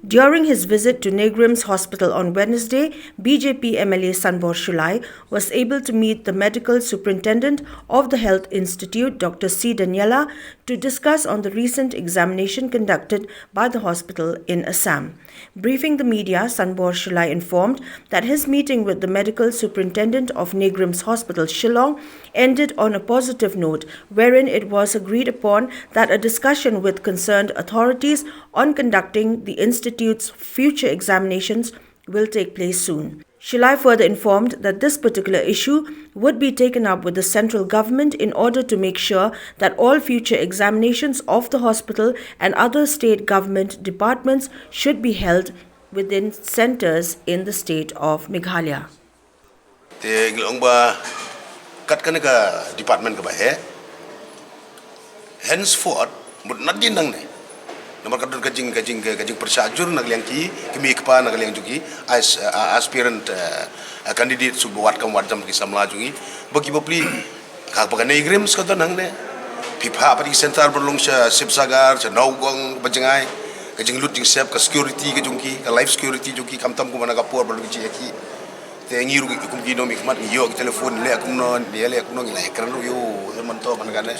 During his visit to Neigrihms Hospital on Wednesday, BJP MLA Sanbor Shullai was able to meet the Medical Superintendent of the Health Institute, Dr. C Daniella, to discuss on the recent examination conducted by the hospital in Assam. Briefing the media, Sanbor Shullai informed that his meeting with the Medical Superintendent of Neigrihms Hospital, Shillong, ended on a positive note, wherein it was agreed upon that a discussion with concerned authorities on conducting the Institute's future examinations will take place soon. Shullai further informed that this particular issue would be taken up with the central government in order to make sure that all future examinations of the hospital and other state government departments should be held within centers in the state of Meghalaya. Department henceforth but not din nang ne nomor kadun kajing persajur nagliang ki kemi kpa nagliang jugi as aspirant candidate subuat kam wadam ki samla jugi bagi bopli ka pagan Neigrihms ka nang ne pipa pari center berlong sa sipsagar sa naugong bajengai kajing looting sep ka security ka jungki ka life security jugi kamtam ko managa por berlong ji ki te ngiru kum ki no mi kmat yo telefon le akum no dia le akum no ngila ekran yo manto managane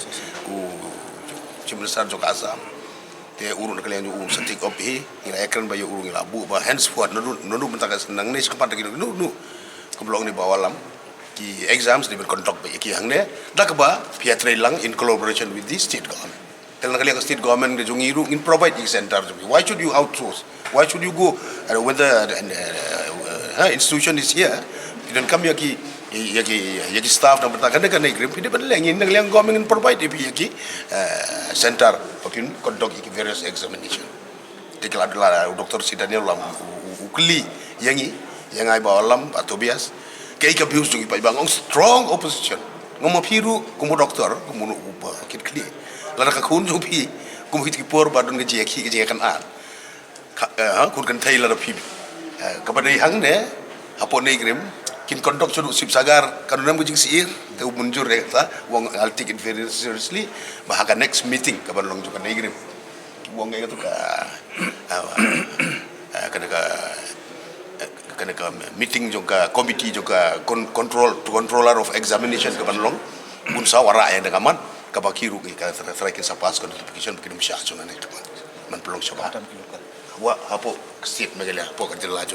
ku Besar juga Assam, te urun kalian juga setik opi, ila ekran bayu urun ila bu, bah henceforth nunu bentang senang ni sekepat lagi nunu, keblong ni bawalam, ki exams ni berkontak bayi ki hang ne, dah keba pihak lang in collaboration with the state government. Kalau kalian state government ke jungi iru in provide the center jungi. Why should you outsource? Why should you go when the institution is here? You don't come here ki yaki staff na bertakan dengan Neigrihms, hindi ba nilangin naglang government provide yaki center opin conduct various examination. Tikla adalah Dr. C Daniella ukli yang ay bawalam atau bias kay kabus jungi pa ibang strong opposition ngomo piru kumo doktor kumo upa kit kli lara ka kun jupi kumo hit ki por badon ga jeki kan an kun kan thai lara pibi kepada hang ne hapo Neigrihms kin kondok sudu sipsagar kanunam bujing siir te munjur rekta wong I'll take it very seriously bahaka next meeting kapan long juga Neigrihms wong itu ka kana meeting juga committee juga controller of examination kapan long unsa wara ya dengan man kabakiru ka terakin sapas notification bikin musya sunan itu man pelong sobat wa hapo state Meghalaya hapo kan jelas